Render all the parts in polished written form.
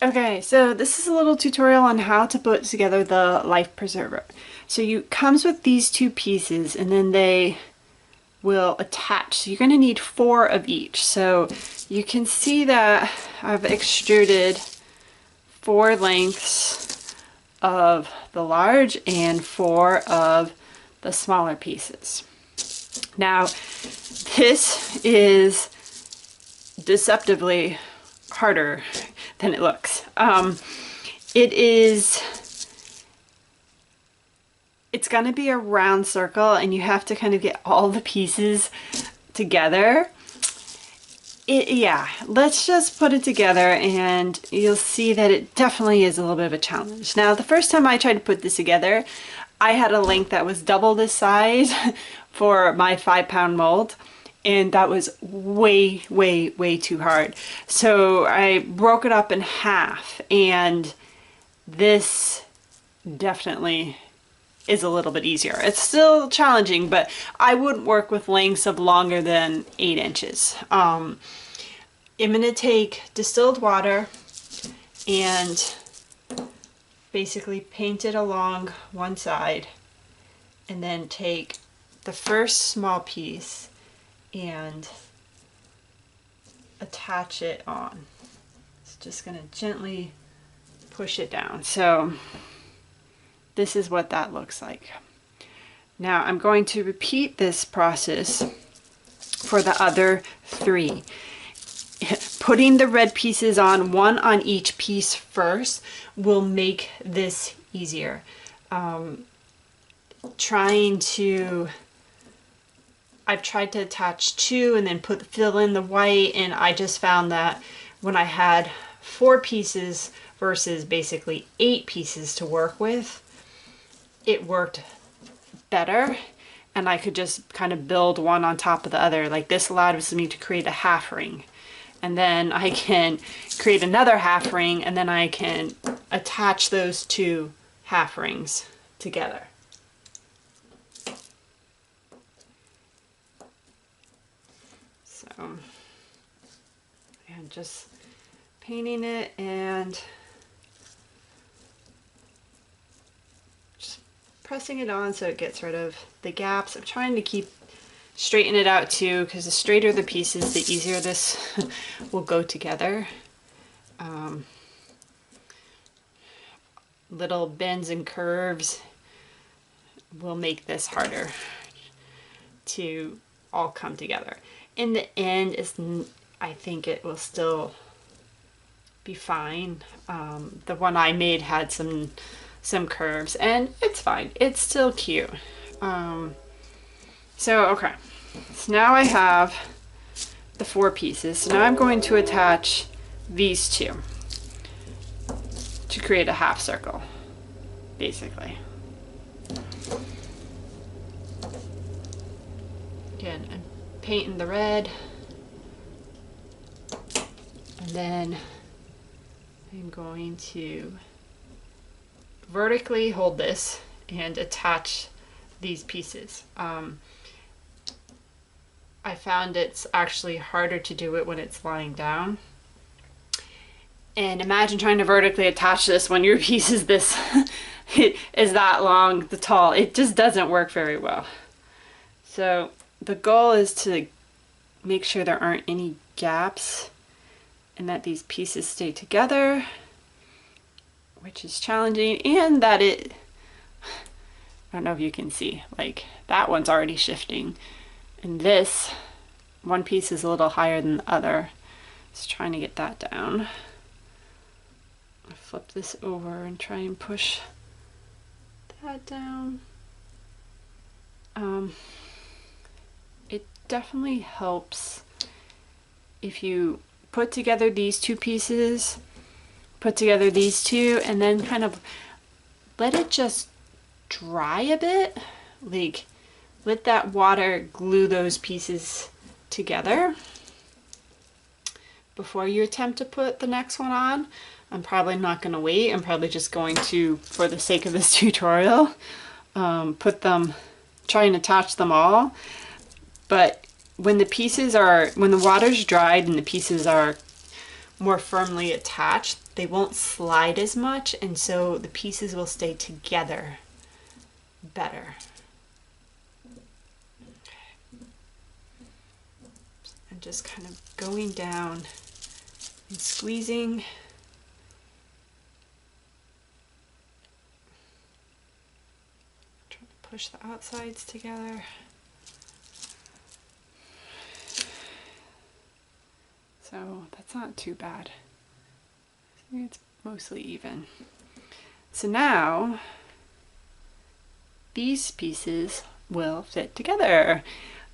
Okay, so this is a little tutorial on how to put together the life preserver. So you comes with these two pieces and then they will attach. So you're going to need 4 of each. So you can see that I've extruded 4 lengths of the large and 4 of the smaller pieces. Now this is deceptively harder than it looks. It's gonna be a round circle and you have to kind of get all the pieces together. Yeah, let's just put it together and you'll see that it definitely is a little bit of a challenge. Now, the first time I tried to put this together, I had a length that was double this size for my 5-pound mold. And that was way, way, way too hard. So I broke it up in half, and this definitely is a little bit easier. It's still challenging, but I wouldn't work with lengths of longer than 8 inches. I'm gonna take distilled water and basically paint it along one side, and then take the first small piece and attach it on. It's just going to gently push it down. So this is what that looks like. Now I'm going to repeat this process for the other 3. Putting the red pieces on, 1 on each piece first, will make this easier. I've tried to attach 2 and then fill in the white, and I just found that when I had 4 pieces versus basically 8 pieces to work with, it worked better, and I could just kind of build one on top of the other. Like this allowed me to create a half ring, and then I can create another half ring, and then I can attach those 2 half rings together. And just painting it and just pressing it on so it gets rid of the gaps. I'm trying to straighten it out too, because the straighter the pieces, the easier this will go together. Little bends and curves will make this harder to all come together. In the end, I think it will still be fine. The one I made had some curves, and it's fine. It's still cute. Okay. So now I have the 4 pieces. So now I'm going to attach these 2 to create a half circle, basically. Again, I'm painting the red, and then I'm going to vertically hold this and attach these pieces. I found it's actually harder to do it when it's lying down. And imagine trying to vertically attach this when your piece is this is that long, the tall. It just doesn't work very well. So the goal is to make sure there aren't any gaps and that these pieces stay together, which is challenging, and that I don't know if you can see, like that one's already shifting, and this one piece is a little higher than the other. Just trying to get that down. I'll flip this over and try and push that down. It definitely helps if you put together these 2 pieces, put together these 2, and then kind of let it just dry a bit. Like, let that water glue those pieces together before you attempt to put the next one on. I'm probably not going to wait. I'm probably just going to, for the sake of this tutorial, try and attach them all. But when the water's dried and the pieces are more firmly attached, they won't slide as much, and so the pieces will stay together better. I'm just kind of going down and squeezing. Trying to push the outsides together. So that's not too bad. I think it's mostly even. So now these pieces will fit together.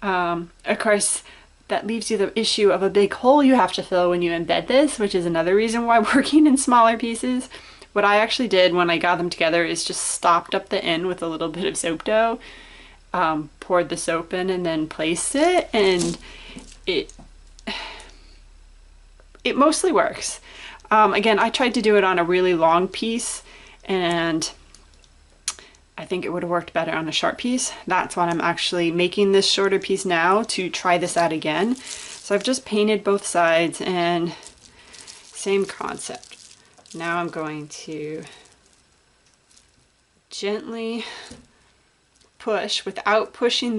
Of course, that leaves you the issue of a big hole you have to fill when you embed this, which is another reason why working in smaller pieces. What I actually did when I got them together is just stopped up the end with a little bit of soap dough, poured the soap in, and then placed it, and it mostly works. Again, I tried to do it on a really long piece, and I think it would have worked better on a short piece. That's why I'm actually making this shorter piece now to try this out again. So I've just painted both sides, and same concept. Now I'm going to gently push without pushing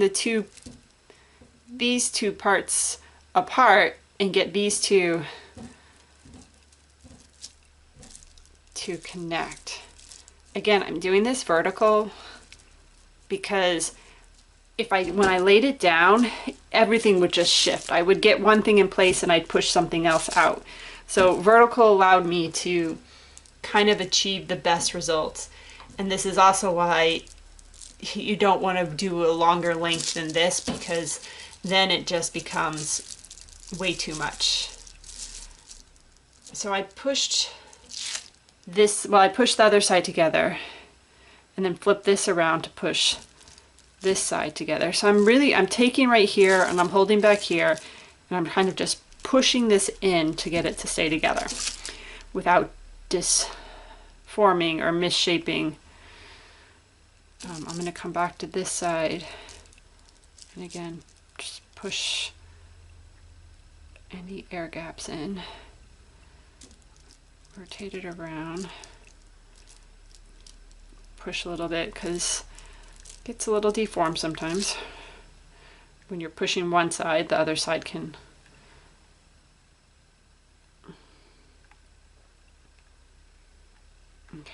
these two parts apart, and get these two to connect. Again, I'm doing this vertical because when I laid it down, everything would just shift. I would get one thing in place and I'd push something else out. So vertical allowed me to kind of achieve the best results. And this is also why you don't want to do a longer length than this, because then it just becomes way too much. So I pushed this, well, I pushed the other side together and then flip this around to push this side together. So I'm taking right here and I'm holding back here, and I'm kind of just pushing this in to get it to stay together without disforming or misshaping. I'm going to come back to this side and again just push any air gaps in. Rotate it around, push a little bit because it gets a little deformed sometimes. When you're pushing one side, the other side can. Okay.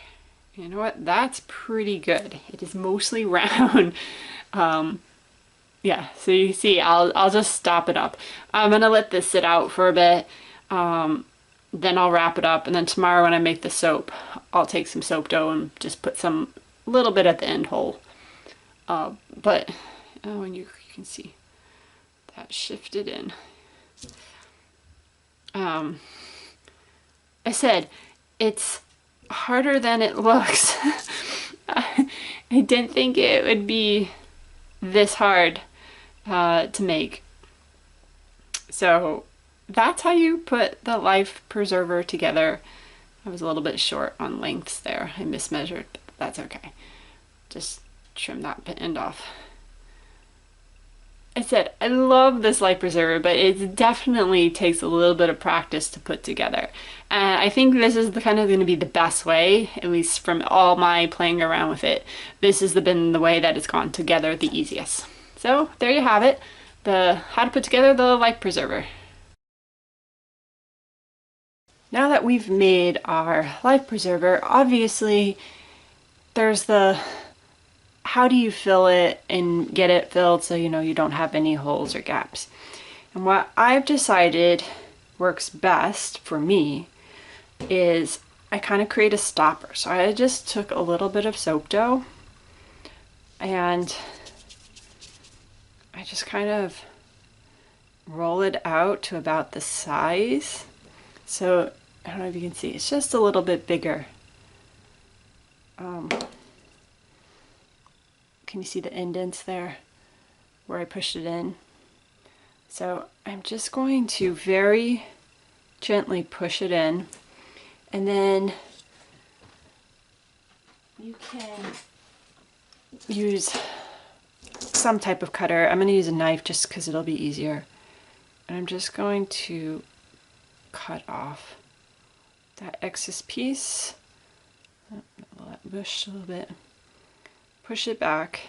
You know what? That's pretty good. It is mostly round. Yeah, so you see, I'll just stop it up. I'm gonna let this sit out for a bit. Then I'll wrap it up, and then tomorrow when I make the soap, I'll take some soap dough and just put some little bit at the end hole. And you can see that shifted in. I said it's harder than it looks. I didn't think it would be this hard to make. So that's how you put the life preserver together. I was a little bit short on lengths there. I mismeasured, but that's okay. Just trim that end off. I said, I love this life preserver, but it definitely takes a little bit of practice to put together. And I think this is going to be the best way, at least from all my playing around with it. This has been the way that it's gone together the easiest. So there you have it, how to put together the life preserver. Now that we've made our life preserver, obviously there's how do you fill it and get it filled so you don't have any holes or gaps. And what I've decided works best for me is I kind of create a stopper. So I just took a little bit of soap dough and I just kind of roll it out to about the size. So I don't know if you can see, it's just a little bit bigger. Can you see the indents there where I pushed it in? So I'm just going to very gently push it in, and then you can use some type of cutter. I'm going to use a knife just because it'll be easier. And I'm just going to cut off that excess piece. Let that bush a little bit. Push it back.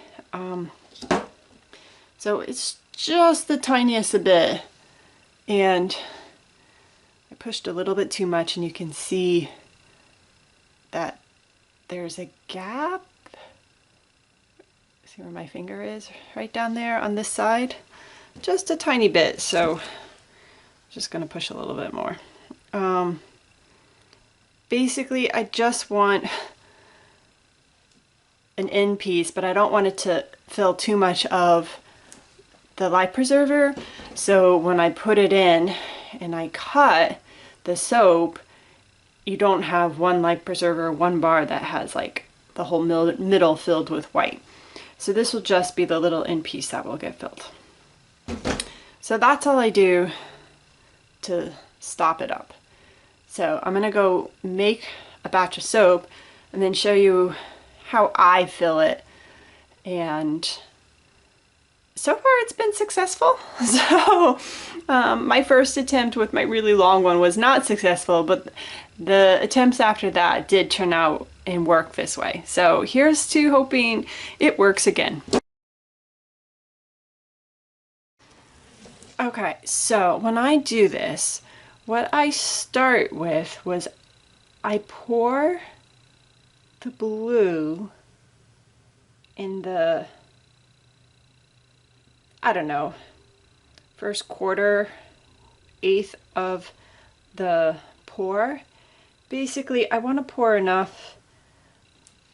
So it's just the tiniest a bit, and I pushed a little bit too much, and you can see that there's a gap. See where my finger is? Right down there on this side. Just a tiny bit, so I'm just going to push a little bit more. Basically, I just want an end piece, but I don't want it to fill too much of the life preserver. So when I put it in and I cut the soap, you don't have one life preserver, one bar that has like the whole middle filled with white. So this will just be the little end piece that will get filled. So that's all I do to stop it up. So I'm gonna go make a batch of soap and then show you how I fill it. And so far it's been successful. So my first attempt with my really long one was not successful, but the attempts after that did turn out and work this way. So here's to hoping it works again. Okay, so when I do this, what I start with was I pour the blue in the, I don't know, first quarter, eighth of the pour. Basically, I want to pour enough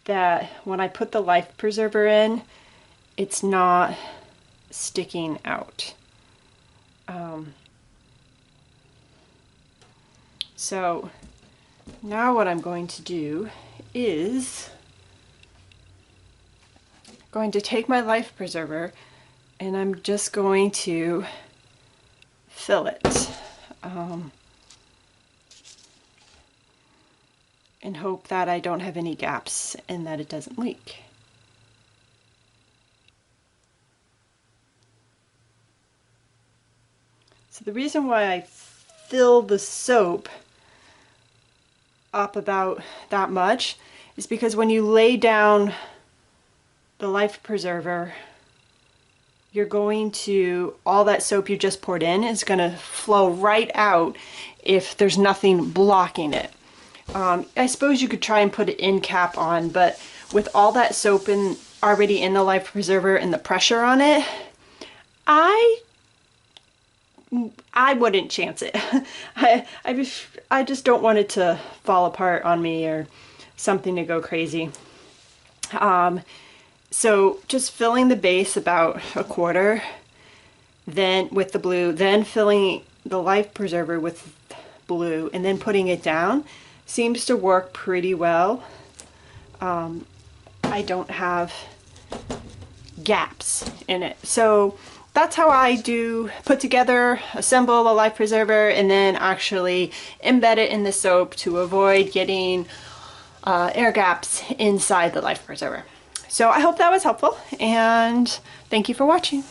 that when I put the life preserver in, it's not sticking out. So now what I'm going to do is going to take my life preserver and I'm just going to fill it and hope that I don't have any gaps and that it doesn't leak. So the reason why I fill the soap up about that much is because when you lay down the life preserver, you're going to, all that soap you just poured in is going to flow right out if there's nothing blocking it. I suppose you could try and put an end cap on, but with all that soap already in the life preserver and the pressure on it, I wouldn't chance it. I just don't want it to fall apart on me or something to go crazy. So just filling the base about a quarter, then with the blue, then filling the life preserver with blue, and then putting it down seems to work pretty well. I don't have gaps in it. So that's how I put together, assemble a life preserver, and then actually embed it in the soap to avoid getting air gaps inside the life preserver. So I hope that was helpful, and thank you for watching.